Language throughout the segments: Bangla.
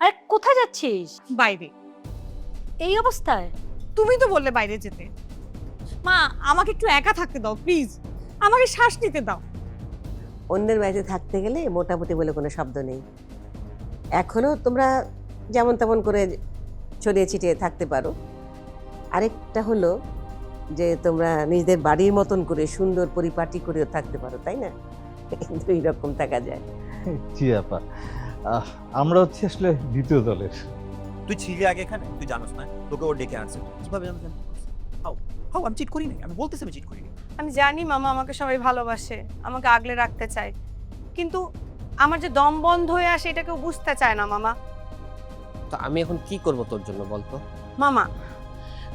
আরে কোথায় যাচ্ছিস? বাইরে। এই অবস্থায়? তুমি তো বললে বাইরে যেতে। মা, আমাকে একটু একা থাকতে দাও প্লিজ, আমাকে শ্বাস নিতে দাও। অন্যের বাড়িতে থাকতে গেলে মোটামুটি বলে কোনো শব্দ নেই। এখনো তোমরা যেমন তেমন করে ছড়িয়ে ছিটিয়ে থাকতে পারো। আরেকটা হলো যে তোমরা নিজেদের বাড়ির মতন করে সুন্দর পরিপাটি করেও থাকতে পারো, তাই না? দুই রকম থাকা যায়। জি আপা, আমরা হচ্ছে আসলে দ্বিতীয় দলের। তুই ছিলি আগে এখানে, তুই জানোস না তোকে ও ডেকে আনছে, কিভাবে জানো? হাউ হাউ আমি চিট করি নাই, আমি বলতেছি আমি চিট করি নাই। আমি জানি মামা আমাকে সবাই ভালোবাসে, আমাকে আগলে রাখতে চায়, কিন্তু আমার যে দম বন্ধ হয়ে আসে এটা কেউ বুঝতে চায় না মামা। তো আমি এখন কি করব তোর জন্য বলতো? মামা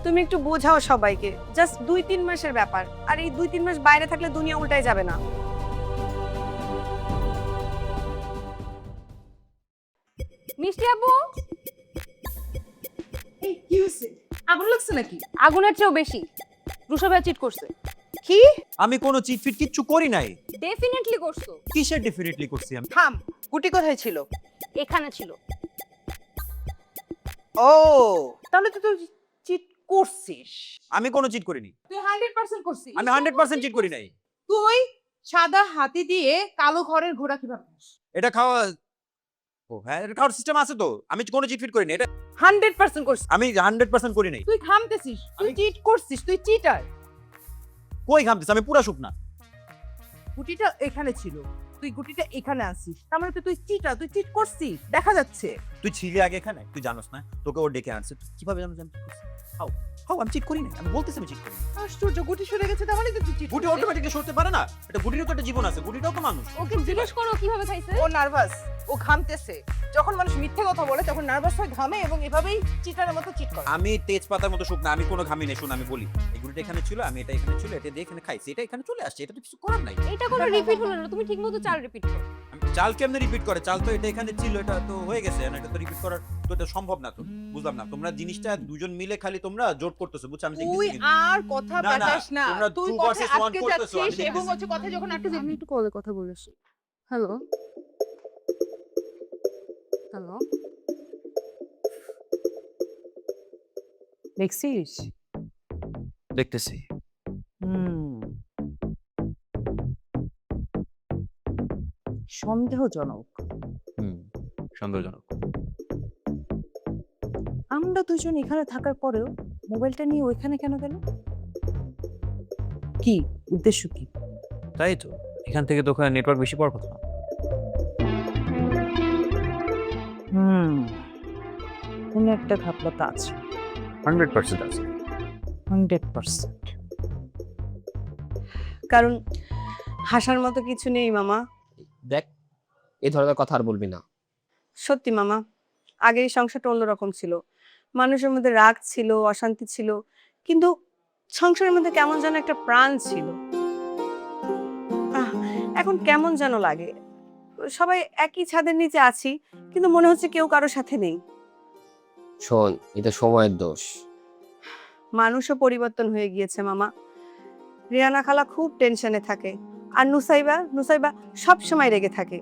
তুমি একটু বোঝাও সবাইকে, জাস্ট 2-3 মাসের ব্যাপার, আর এই 2-3 মাস বাইরে থাকলে দুনিয়া উল্টাই যাবে না। মিষ্টি আপু, এই কি হইছে? আগুন লাগছে নাকি? আগুনের চেয়েও বেশি। রুষা ভাই চিট করছে। কি? আমি কোনো চিট ফিট কিচ্ছু করি নাই। ডেফিনেটলি করছো। কিসের ডেফিনেটলি করছি আমি? থাম, গুটি কোথায় ছিল? এখানে ছিল। ও, তাহলে তো তুই চিট করছিস। আমি কোনো চিট করিনি। তুই 100% করছিস। আমি 100% চিট করি নাই। তুই সাদা হাতি দিয়ে কালো ঘরের ঘোড়া কিভাবে খাস? এটা খাওয়া, ও হ্যাঁ, এটা খাওয়ার সিস্টেম আছে তো। আমি কোনো চিট ফিট করি নাই, এটা 100% করছিস। আমি 100% করি নাই। তুই ঘামতেছিস, তুই চিট করছিস, তুই চিটার। কই ঘামতেছি? আমি পুরা শুকনা। গুটিটা এখানে ছিল, তুই গুটিটা এখানে আনছিস, তার মানে তো তুই চিটার, তুই চিট করছিস, দেখা যাচ্ছে। তুই ছিলি আগে এখানে, তুই জানোস না তোকে ও ডেকে আনছে, তুই কিভাবে জানো আমি চিট করছি? হাউ হাউ আমি চিট করি নাই, আমি বলতেছি আমি চিট করি নাই। আশ্চর্য, গুটি সরে গেছে, তাহলে তো তুই চিট গুটি অটোমেটিকলি সরতে পারে না, এটা গুটিরও তো একটা জীবন আছে, গুটিটাও তো মানুষ। ওকে জিজ্ঞেস করো কিভাবে খাইছে। ও নার্ভাস, ও ঘামতেছে। যখন মানুষ মিথ্যে কথা বলে তখন নার্ভাস হয়ে ঘামে এবং এভাবেই চিটারের মতো চিট করে। আমি তেজপাতার মতো শুকনা, আমি কোনো ঘামি নাই। শুন আমি বলি, এই গুটিটা এখানে ছিল, আমি এটা এখানে ছিল, এটা দিয়ে এখানে খাইছি, এটা এখানে চলে আসছে, এটা তো কিছু করার নাই। এটা কোনো রিপিট হলো না, তুমি ঠিকমতো চাল রিপিট করো। আমি চাল কেমনে রিপিট করে? চাল তো এটা এখানে ছিল, এটা তো হয়ে গেছে, এটা তো রিপিট করার তো এটা সম্ভব না। তো বুঝলাম না, তোমরা জিনিসটা দুজন মিলে খালি তোমরা জোট করতেছো, বুঝছো? আমি তুই দেখতেছি আর কথা না, না, পেটাস না, তোমরা তুই two কথা versus one আটকে করতেছো, আমি যাচ্ছিস এবং দেখতেছি। হচ্ছে কথা যখন আটকে আমি একটু কলে কথা বলেছি। হ্যালো হ্যালো, দেখছিস? দেখতেছি। সন্দেহজনক। সন্দেহজনক। আমরা দুজন এখানে থাকার পরেও মোবাইলটা নিয়ে ওইখানে কেন গেল? কি উদ্দেশ্য কি? তাই তো, এখান থেকে তো ওখানে নেটওয়ার্ক বেশি পাওয়ার কথা। কোনো একটা ঘাপলাতা আছে। 100% আছে। 100%। কারণ হাসার মতো কিছু নেই মামা। দেখ, এই ধরনের কথা আর বলবি না। সত্যি মামা, আগে এই সংসারটা অন্যরকম ছিল, মানুষের মধ্যে রাগ ছিল, অশান্তি ছিল, কিন্তু সংসারের মধ্যে কেমন যেন একটা প্রাণ ছিল। এখন কেমন যেন লাগে, সবাই একই ছাদের নিচে আছি কিন্তু মনে হচ্ছে কেউ কারোর সাথে নেই। শোন, এটা সময়ের দোষ। মানুষও পরিবর্তন হয়ে গিয়েছে মামা। রিয়ানা খালা খুব টেনশনে থাকে, আর নুসাইবা সব সময় রেগে থাকে।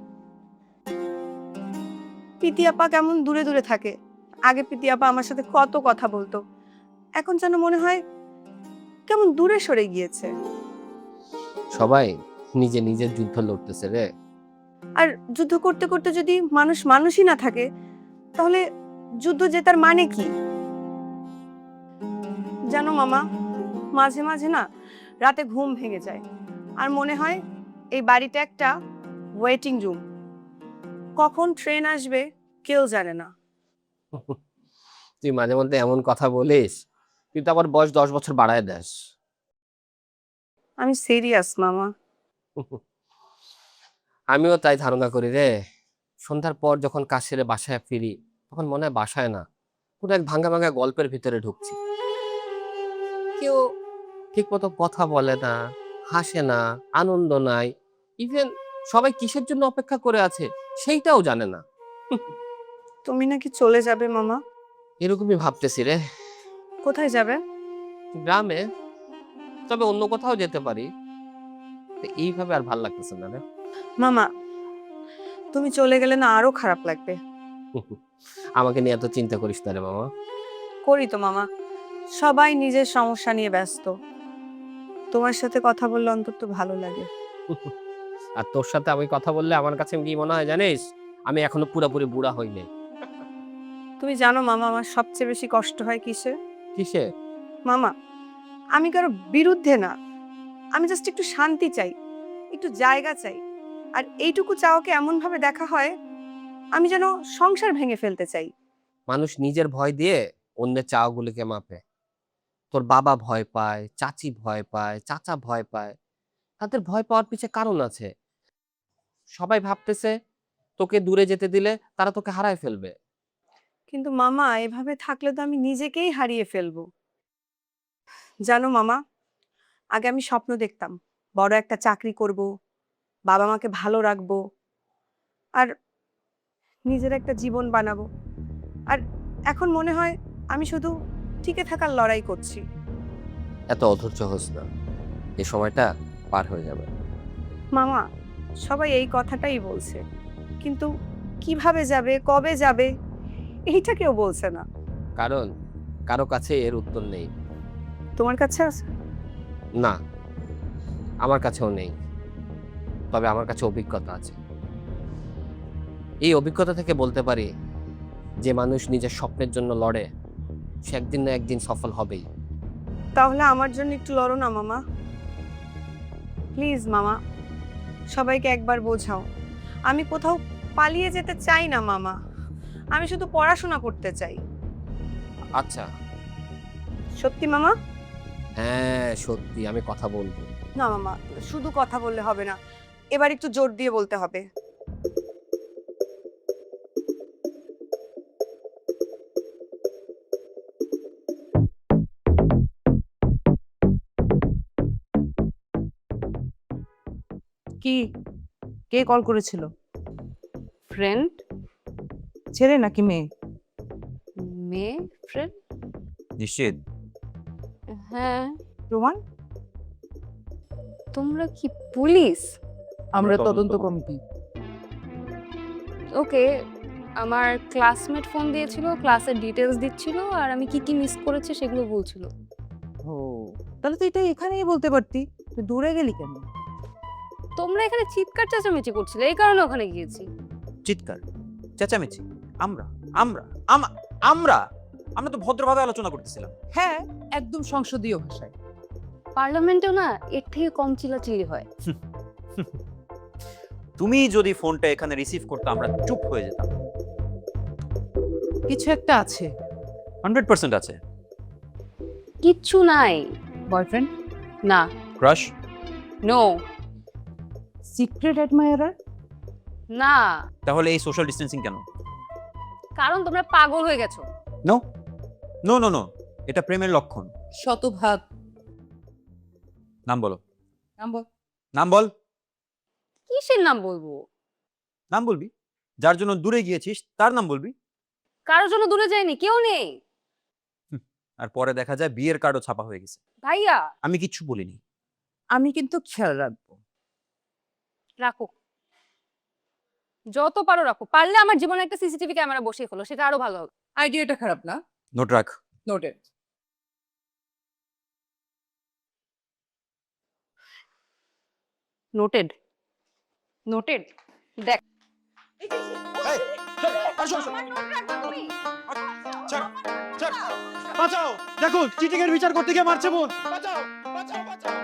পিতি আপা কেমন দূরে দূরে থাকে। আগে পিতি আপা আমার সাথে কত কথা বলতো, এখন যেন মনে হয় কেমন দূরে সরে গিয়েছে। সবাই নিজে নিজের যুদ্ধ লড়তেছে রে। আর যুদ্ধ করতে করতে যদি মানুষ মানুষই না থাকে, তাহলে যুদ্ধ জেতার মানে কি? জানো মামা, মাঝে মাঝে না রাতে ঘুম ভেঙে যায় আর মনে হয় এই বাড়িটা একটা ওয়েটিং রুম। কখন ট্রেন আসবে কেউ জানে না। তুই মাঝে মধ্যে এমন কথা বলিস, তুই তো আবার বয়স 10 বছর বাড়ায় দেস। আমি সিরিয়াস মামা। আমিও তাই ধারণা করি রে। সন্ধ্যার পর যখন কাজ সেরে বাসায় ফিরি, তখন মনে হয় বাসায় না, পুরো এক ভাঙা ভাঙা গল্পের ভিতরে ঢুকছি। কেউ ঠিক মতো কথা বলে না, হাসে না, আনন্দ নাই। ইভেন সবাই কিসের জন্য অপেক্ষা করে আছে সেইটাও জানে না। তুমি নাকি চলে যাবে মামা? এরকমই ভাবতেছি রে। কোথায় যাবে? গ্রামে, তবে অন্য কোথাও যেতে পারি। তো এইভাবে আর ভাল লাগতেছে না রে। মামা, তুমি চলে গেলে না আরো খারাপ লাগবে। আমাকে নিয়ে এত চিন্তা করিস না রে মামা। করি তো মামা, সবাই নিজের সমস্যা নিয়ে ব্যস্ত। তোমার সাথে কথা বললে অন্তত ভালো লাগে। আর তোর সাথে আমি কথা বললে আমার কাছে কি মনে হয় জানিস, আমি এখনো পুরোপুরি বুড়া হইনি। তুমি জানো মামা, আমার সবচেয়ে বেশি কষ্ট হয় কিসে? কিসে? মামা, আমি কারো বিরুদ্ধে না, আমি জাস্ট একটু শান্তি চাই, একটু জায়গা চাই। আর এইটুকু চাওকে এমন ভাবে দেখা হয় আমি যেন সংসার ভেঙে ফেলতে চাই। মানুষ নিজের ভয় দিয়ে অন্যের চাওয়াগুলিকে মাপে। তোর বাবা ভয় পায়, চাচি ভয় পায়, চাচা ভয় পায়। তাদের ভয় পাওয়ার পিছে কারণ আছে। সবাই ভাবতেছে তোকে দূরে যেতে দিলে তারা তোকে হারায় ফেলবে। কিন্তু মামা, এভাবে থাকলে তো আমি নিজেকেই হারিয়ে ফেলবো। জানো মামা, আগে আমি স্বপ্ন দেখতাম বড় একটা চাকরি করব, বাবা মাকে ভালো রাখবো, আর নিজের একটা জীবন বানাবো। আর এখন মনে হয় আমি শুধু টিকে থাকার লড়াই করছি। এত অধৈর্য হোস না, এই সময়টা পার হয়ে যাবে। মামা, সবাই এই কথাটাই বলছে, কিন্তু কিভাবে যাবে, কবে যাবে, এইটা কেউ বলছে না। কারণ কারো কাছে এর উত্তর নেই। তোমার কাছে আছে? না, আমার কাছেও নেই। তবে আমার কাছে অভিজ্ঞতা আছে। এই অভিজ্ঞতা থেকে বলতে পারি, যে মানুষ নিজের স্বপ্নের জন্য লড়ে সে একদিন না একদিন সফল হবেই। তাহলে আমার জন্য একটু লড়ো না মামা, প্লিজ মামা। সবাইকে একবার বোঝাও আমি কোথাও পালিয়ে যেতে চাই না মামা, আমি শুধু পড়াশোনা করতে চাই। আচ্ছা। সত্যি মামা? হ্যাঁ সত্যি, আমি কথা বলবো। না মামা, শুধু কথা বললে হবে না, এবার একটু জোর দিয়ে বলতে হবে। কি, কে কল করেছিল? ফ্রেন্ড? ছেলে নাকি মেয়ে? মেয়ে ফ্রেন্ড? নিশ্চিত? হ্যাঁ। প্রমাণ? তোমরা কি পুলিশ? আমরা তদন্ত কমিটি। ওকে, আমার ক্লাসমেট ফোন দিয়েছিল, ক্লাসের ডিটেলস দিচ্ছিল, আর আমি কি কি মিস করেছি সেগুলো বলছিল। ও, তাহলে তো এটা এখানেই বলতে পারতি, তুই দূরে গেলি কেন? তোমরা এখানে চিৎকার চেঁচামেচি করছিলে, এই কারণে ওখানে গিয়েছি। চিৎকার চেঁচামেচি? আমরা আমরা আমা- আমরা আমরা তো ভদ্রভাবে আলোচনা করতেছিলাম। হ্যাঁ, একদম সংসদীয় ভাষায়। পার্লামেন্টেও না এর থেকে কম চিল্লাচিল্লি হয়। তুমি যদি ফোনটা এখানে রিসিভ করতে আমরা চুপ হয়ে যেতাম। কিছু একটা আছে। 100% আছে। কিচ্ছু নাই। বয়ফ্রেন্ড? না। ক্রাশ? নো। Secret admirer? না। তাহলে এই সোশ্যাল ডিস্টেন্সিং কেন? কারণ তোমরা পাগল হয়ে গেছো। নো নো নো নো, এটা প্রেমের লক্ষণ। শতভাগ। নাম বলো। নাম বল। নাম বল। কিসের নাম বলবো? নাম বলবি, যার জন্য দূরে গিয়েছিস তার নাম বলবি। কারোর জন্য দূরে যায়নি, কেউ নেই। আর পরে দেখা যায় বিয়ের কার্ডও ছাপা হয়ে গেছে। ভাইয়া। আমি কিচ্ছু বলিনি। আমি কিন্তু খেয়াল রাখবো। রাখো, যত পারো রাখো। পারলে আমার জীবনে একটা সিসিটিভি ক্যামেরা বসিয়ে ফেলো, সেটা আরো ভালো হবে। আইডিয়াটা খারাপ না। নোট রাখ। নোটেড। নোটেড। নোটেড। দেখ এই, চল, আসো, আসো। ছাড়, ছাড়। বাঁচাও, দেখো চিটিং এর বিচার করতে গিয়ে মারছে বোন। বাঁচাও, বাঁচাও, বাঁচাও।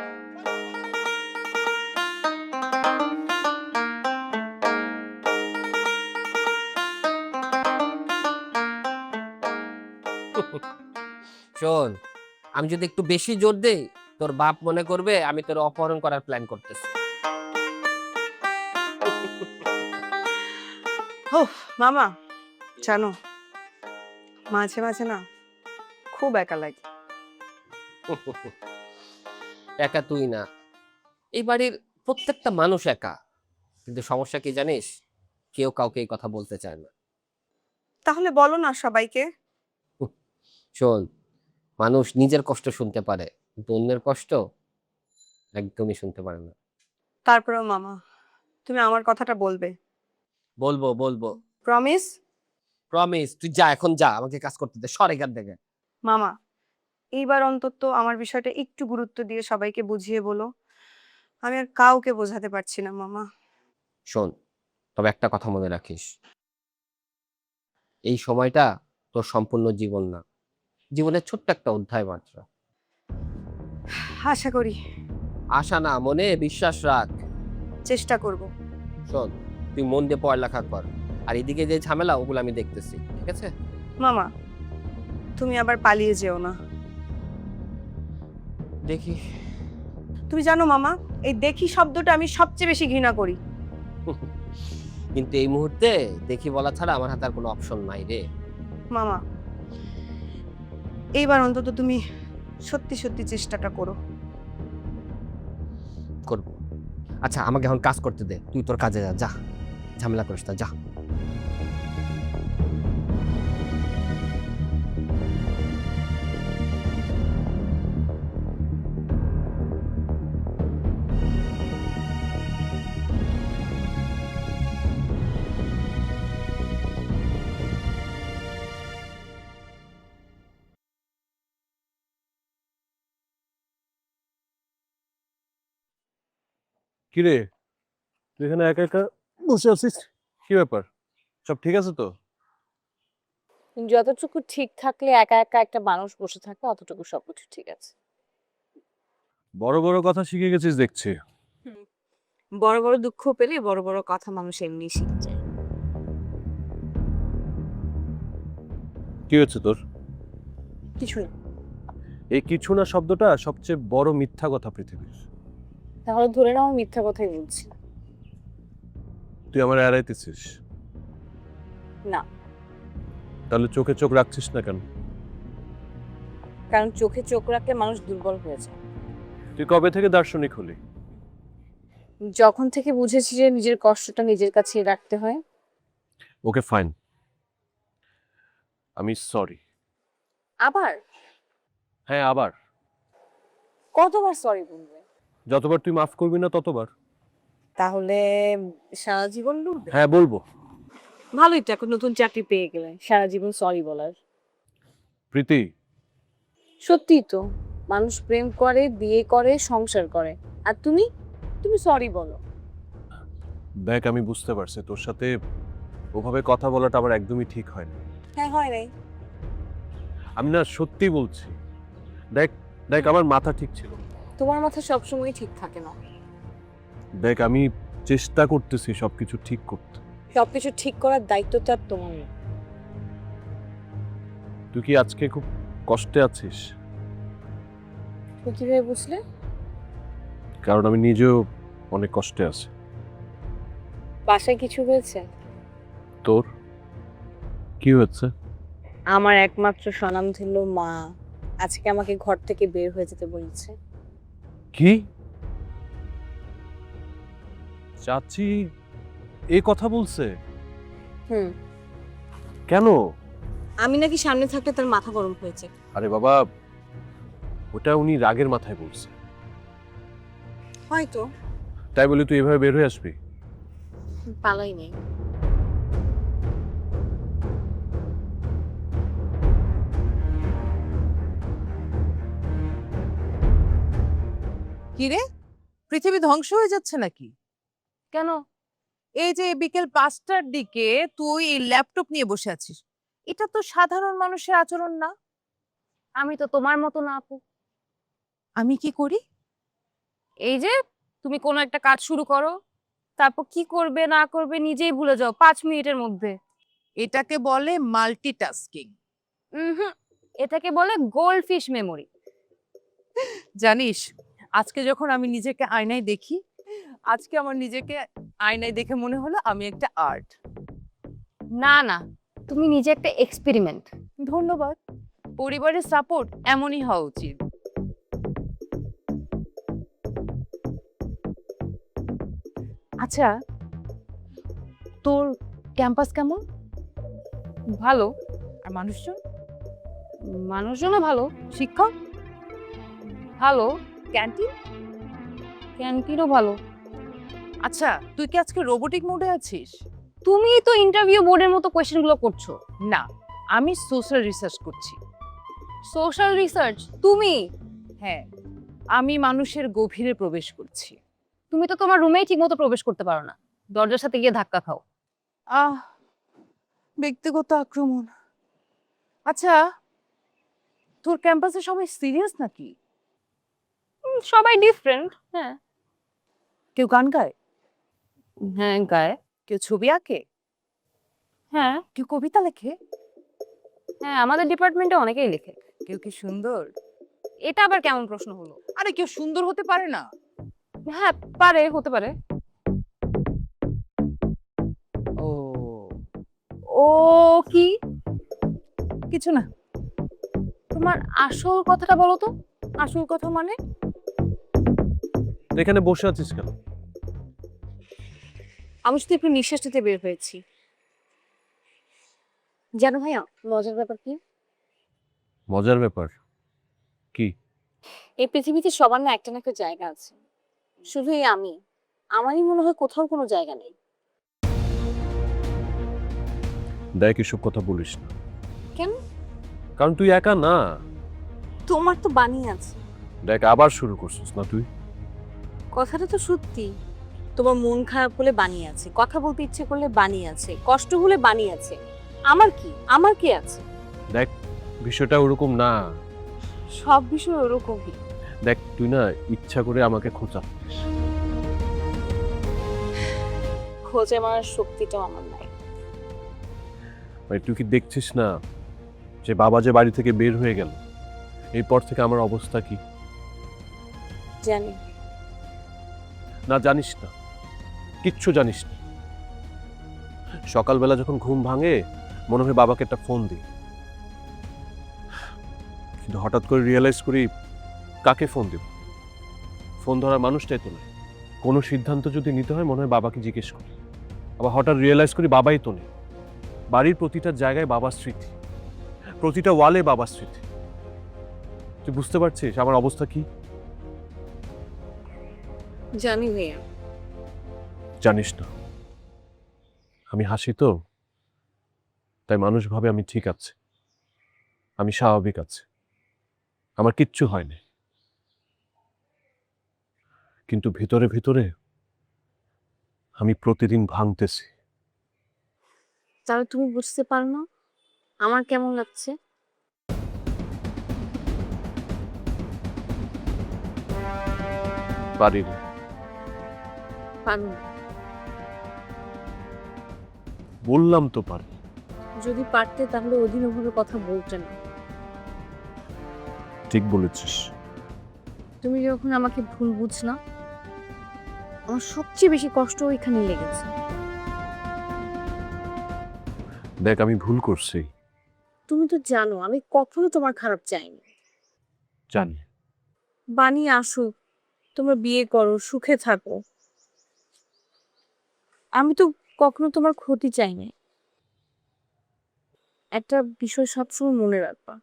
শোন, আমি যদি একটু বেশি জোর দেই তোর বাপ মনে করবে আমি তোর অপহরণ করার প্ল্যান করতেছি। ও মামা, জানো মাঝে মাঝে না খুব একা লাগে। একা তুই না, এই বাড়ির প্রত্যেকটা মানুষ একা, কিন্তু সমস্যা কি জানিস, কেউ কাউকে এই কথা বলতে চায় না। তাহলে বলো না সবাইকে। শোন, মানুষ নিজের কষ্ট শুনতে পারে কিন্তু অন্যের কষ্ট একদমই শুনতে পারে না। তারপরেও মামা, তুমি আমার কথাটা বলবে? বলবো বলবো, প্রমিস? প্রমিস। তুই যা, এখন যা, আমাকে কাজ করতে দে, সর এখান থেকে। মামা, এইবার অন্তত আমার বিষয়টা একটু গুরুত্ব দিয়ে সবাইকে বুঝিয়ে বলো। আমি আর কাউকে বোঝাতে পারছি না মামা। শোন, তবে একটা কথা মনে রাখিস, এই সময়টা তোর সম্পূর্ণ জীবন না, জীবনের ছোট্ট একটা অধ্যায় মাত্র। আশা করি। আশা না, মনে বিশ্বাস রাখ। চেষ্টা করব। শোন, তুই মন দিয়ে পড়ালেখা কর, আর এদিকে যে ঝামেলা ওগুলো আমি দেখতেছি, ঠিক আছে? মামা, তুমি আবার পালিয়ে যেও না। দেখি। তুমি জানো মামা, এই দেখি শব্দটা আমি সবচেয়ে বেশি ঘৃণা করি। কিন্তু এই মুহূর্তে দেখি বলা ছাড়া আমার হাতে আর কোনো অপশন নাই রে। মামা, এইবার অন্তত তুমি সত্যি সত্যি চেষ্টাটা করো। করবো। আচ্ছা, আমাকে এখন কাজ করতে দে, তুই তোর কাজে যা, যা, ঝামেলা করিস না, যা। কিরে, তুই এখানে একা একা বসে আছিস, কি ব্যাপার? সব ঠিক আছে তো? যতটুকু ঠিক থাকলে একা একা একটা মানুষ বসে থাকে অতটুকু সবকিছু ঠিক আছে। বড় বড় কথা শিখে গেছিস দেখছি। বড় বড় দুঃখ পেলে বড় বড় কথা মানুষ এমনি শিখে যায়। কি হচ্ছে তোর? কিছু না। এই কিছু না শব্দটা সবচেয়ে বড় মিথ্যা কথা পৃথিবীর। তাহলে ধরে নাও আমি মিথ্যা কথাই বলছি। তুই আমার এড়াইতেছিস? না, তাহলে চোখে চোখ রাখছিস না কেন? কারণ চোখে চোখ রাখলে মানুষ দুর্বল হয়ে যায়। তুই কবে থেকে দার্শনিক হলি? যখন থেকে বুঝেছি যে নিজের কষ্টটা নিজের কাছেই রাখতে হয়। ওকে ফাইন, আমি সরি। আবার? হ্যাঁ আবার। কতবার সরি বলবে? যতবার তুই মাফ করবি না ততবার। তাহলে সারা জীবন লুটবে? হ্যাঁ বলবো। ভালোই তো, এখন নতুন চাকরি পেয়ে গেলে সারা জীবন সরি বলার। প্রীতি, সত্যিই তো, মানুষ প্রেম করে, বিয়ে করে, সংসার করে, আর তুমি সরি বলো। দেখ আমি বুঝতে পারছি তোর সাথে ওভাবে কথা বলাটা আমার একদমই ঠিক হয় না। হ্যাঁ, হয় নাই। আমি না সত্যি বলছি, দেখ দেখ আমার মাথা ঠিক ছিল। তোমার মাথা সবসময় ঠিক থাকে না। দেখ আমি চেষ্টা করতেছি সবকিছু ঠিক করতে। সবকিছু ঠিক করার দায়িত্ব তো আর তোমার না। তুই কি আজকে খুব কষ্টে আছিস? তুমি কিভাবে বুঝলে? কারণ আমি নিজেও অনেক কষ্টে আছি। বাসায় কিছু হয়েছে? তোর কি হয়েছে? আমার একমাত্র স্বনামধন্য মা আজকে আমাকে ঘর থেকে বের হয়ে যেতে বলেছে। কি? চাচি এই কথা বলছে? হুম। কেন? আমি নাকি সামনে থাকলে তার মাথা গরম হয়েছে। আরে বাবা, ওটা উনি রাগের মাথায় বলছে। হয়তো। তাই বলে তুই এভাবে বের হয়ে আসবি? পালাই নেই। কি রে, পৃথিবী ধ্বংস হয়ে যাচ্ছে নাকি? কেন? এই যে বিকেল 5টার দিকে তুই এই ল্যাপটপ নিয়ে বসে আছিস, এটা তো সাধারণ মানুষের আচরণ না। আমি তো তোমার মতো না আপু। আমি কি করি? এই যে তুমি কোনো একটা কাজ শুরু করো, তারপর কি করবে না করবে নিজেই ভুলে যাও 5 মিনিটের মধ্যে। এটাকে বলে মাল্টিটাস্কিং। হুম, এটাকে বলে গোল্ড ফিশ মেমোরি। জানিস, আজকে যখন আমি নিজেকে আয়নায় দেখি, আজকে আমার নিজেকে আয়নায় দেখে মনে হলো আমি একটা আর্ট। না না, তুমি নিজে একটা এক্সপেরিমেন্ট। ধন্যবাদ। পরিবারের সাপোর্ট এমনই হওয়া উচিত। আচ্ছা, তোর ক্যাম্পাস কেমন? ভালো, আর মানুষজন? মানুষজনও ভালো, শিক্ষক? ভালো, ক্যান্টিন? ক্যান্টিনও ভালো। আচ্ছা, তুই কি আজকে রোবোটিক মোডে আছিস? তুমি তো ইন্টারভিউ বোর্ডের মতো কোয়েশ্চেনগুলো করছো। না, আমি সোশ্যাল রিসার্চ করছি। সোশ্যাল রিসার্চ তুমি? হ্যাঁ, আমি মানুষের গভীরে প্রবেশ করছি। তুমি তো তোমার রুমেই ঠিকমতো প্রবেশ করতে পারো না, দরজার সাথে গিয়ে ধাক্কা খাও। আহ, ব্যক্তিগত আক্রমণ। আচ্ছা, তোর ক্যাম্পাসে সবাই সিরিয়াস নাকি? সবাই ডিফারেন্ট। হ্যাঁ কেউ গান গায়, হ্যাঁ গায়ে। কেউ ছবি আঁকে, হ্যাঁ কেউ কবিতা লেখে, হ্যাঁ, আমাদের ডিপার্টমেন্টে অনেকেই লেখে। কেউ কি সুন্দর? এটা আবার কেমন প্রশ্ন হলো? আরে কেউ সুন্দর হতে পারে না? হ্যাঁ পারে, হতে পারে। ও, ও কি? কিছু না। তোমার আসল কথাটা বলো তো। আসল কথা মানে? তো এখানে বসে আছিস কেন? আমি শুধু একটু নিঃশ্বাস নিতে বের হয়েছি। জানো ভাইয়া মজার ব্যাপার কি? মজার ব্যাপার কি? এই পৃথিবীতে সবার না একটা না একটা জায়গা আছে, শুধু এই আমারই মনে হয় কোথাও কোনো জায়গা নেই। দেখ, এসব কথা বলিস না। কেন? কারণ তুই একা না। তোমার তো বানিয়ে আছে। দেখ, আবার শুরু করছিস না তুই। কথাটা তো সত্যি। তোমার মন খারাপ হলে বানিয়ে আছে, কথা বলতে ইচ্ছে করলে বানিয়ে আছে, কষ্ট হলে বানিয়ে আছে। আমার কি আছে? দেখ, বিষয়টা ওরকম না। সব বিষয় ওরকমই। দেখ, তুই না ইচ্ছা করে আমাকে খোঁচাচ্ছিস। খোঁজে মারার শক্তিটাও আমার নাই। মানে তুই কি দেখছিস না যে বাবা যে বাড়ি থেকে বের হয়ে গেল, এরপর থেকে আমার অবস্থা কি? জানি। না, জানিস না, কিচ্ছু জানিস না। সকালবেলা যখন ঘুম ভাঙে মনে হয় বাবাকে একটা ফোন দিই, কিন্তু হঠাৎ করে রিয়েলাইজ করি কাকে ফোন দেব। ফোন ধরার মানুষটাই তো নয়। কোনো সিদ্ধান্ত যদি নিতে হয় মনে হয় বাবাকে জিজ্ঞেস করি, আবার হঠাৎ রিয়েলাইজ করি বাবাই তো নেই। বাড়ির প্রতিটা জায়গায় বাবার স্মৃতি, প্রতিটা ওয়ালে বাবার স্মৃতি। তুই বুঝতে পারছিস আমার অবস্থা কি? জানি ভাইয়া। জানিস না, আমি হাসি তো, তাই মানুষ ভাবে আমি ঠিক আছে, আমি স্বাভাবিক আছি, আমার কিচ্ছু হয়নি। কিন্তু ভিতরে ভিতরে আমি প্রতিদিন ভাঙতেছি। তাহলে তুমি বুঝতে পারো না আমার কেমন লাগছে? পারি না। পারো না। বললাম তো পারি। যদি পারতে তাহলে ওদিন ওভাবে কথা বলতে না। ঠিক বলেছিস। তুমি যখন আমাকে ভুল বুঝ না, আমার সবচেয়ে বেশি কষ্ট ওইখানে লেগেছে। দেখ, আমি ভুল করছি। তুমি তো জানো আমি কখনো তোমার খারাপ চাইনি। জানি। বানিয়ে আসুক, তোমরা বিয়ে করো, সুখে থাকো, আমি তো কখনো তোমার ক্ষতি চাই না। একটা বিষয় সবসময় মনে রাখবা,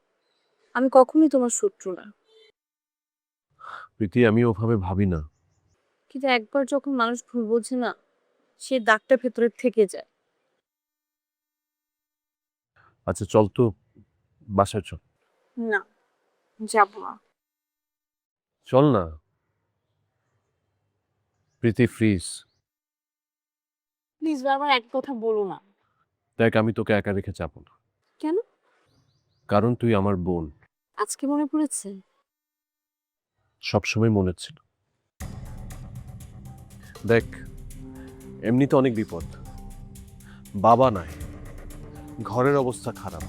আমি কখনোই তোমার শত্রু না। প্রীতি, আমি ওভাবে ভাবি না। কিন্তু একবার যখন মানুষ ভুল বোঝে না, সে দাগটা ভেতরে থেকে যায়। আচ্ছা চল তো, বাসায় চল। না, যাবো না। চল না। প্রীতি, ফ্রিজ। প্লিজ বারবার এক কথা বলো না। দেখ, আমি তোকে একা রেখে যাবো না। কেন? কারণ তুই আমার বোন। আজকে মনে পড়েছে? সবসময় মনে ছিল। দেখ, এমনিতে অনেক বিপদ, বাবা নাই, ঘরের অবস্থা খারাপ,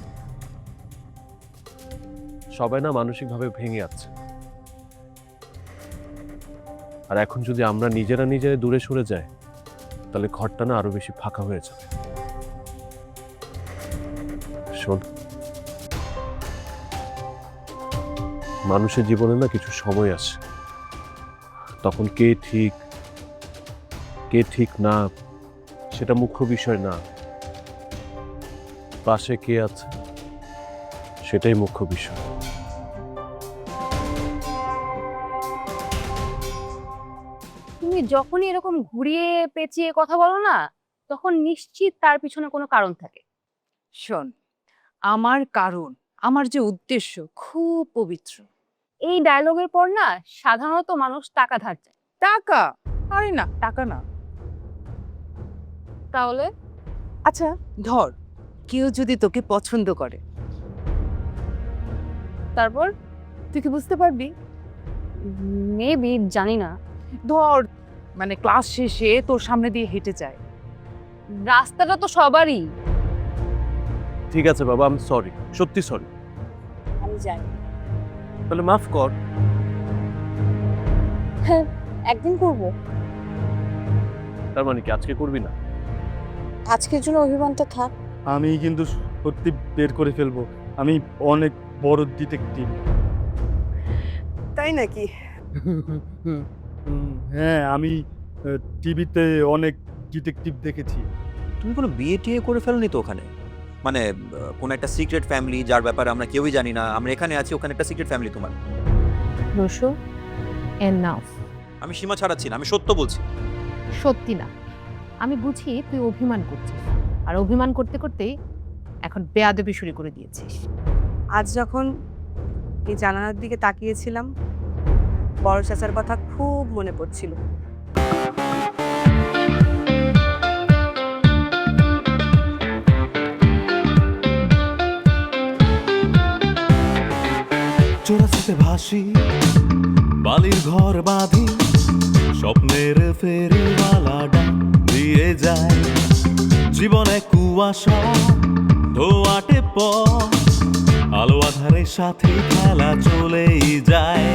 সবাই না মানসিকভাবে ভেঙে যাচ্ছে। আর এখন যদি আমরা নিজেরা দূরে সরে যাই, তাহলে ঘরটা না আরো বেশি ফাঁকা হয়ে যাবে। শোন, মানুষের জীবনে না কিছু সময় আসে, তখন কে ঠিক না সেটা মুখ্য বিষয় না, পাশে কে আছে সেটাই মুখ্য বিষয়। তুমি যখনই এরকম ঘুরিয়ে পেঁচিয়ে কথা বলো না, তখন নিশ্চিত তার পিছনে কোনো কারণ থাকে। শোন, আমার কারণ, আমার যে উদ্দেশ্য খুব পবিত্র। এই ডায়লগের পর না সাধারণত মানুষ টাকা ধার চায়। টাকা? আরে না, টাকা না। তাহলে আচ্ছা ধর, কেউ যদি তোকে পছন্দ করে, তারপর তুই কি বুঝতে পারবি? মেবি, জানি না। ধর মানে ক্লাস শেষে তোর সামনে দিয়ে হেঁটে যায়। রাস্তাটা তো সবারই। ঠিক আছে বাবা, আমি সরি, সত্যি সরি। আমি যাই। তাহলে মাফ কর। হ্যাঁ, একদিন করব। তার মানে কি আজকে করবি না? আজকের জন্য অভিমানটা থাক। আমি কিন্তু সত্যি বের করে ফেলবো, আমি অনেক বড় ডিটেকটিভ। তাই নাকি? হ্যাঁ, আমি টিভিতে অনেক ডিটেকটিভ দেখেছি। তুমি কোনো বিয়ে টিয়ে করে ফেলনি তো ওখানে? মানে কোন একটা সিক্রেট ফ্যামিলি যার ব্যাপারে আমরা কেউই জানি না, আমরা এখানে আছি, ওখানে একটা সিক্রেট ফ্যামিলি তোমার। নশো, এনাফ। আমি সীমা ছাড়াচ্ছি না, আমি সত্য বলছি। সত্যি না, আমি বুঝি তুই অভিমান করছিস, আর অভিমান করতে করতেই এখন বেয়াদবি শুরু করে দিয়েছিস। আজ যখন এই জানালার দিকে তাকিয়েছিলাম, বড় চাচার কথা খুব মনে পড়ছিল। চোরাশিতে ভাসি, বালির ঘর বাঁধি, স্বপ্নের ফেরিওয়ালাটা দিয়ে যায় জীবনে কুয়াশা ধোয়াটে পথ, আলো আধারের সাথে খেলা চলেই যায়।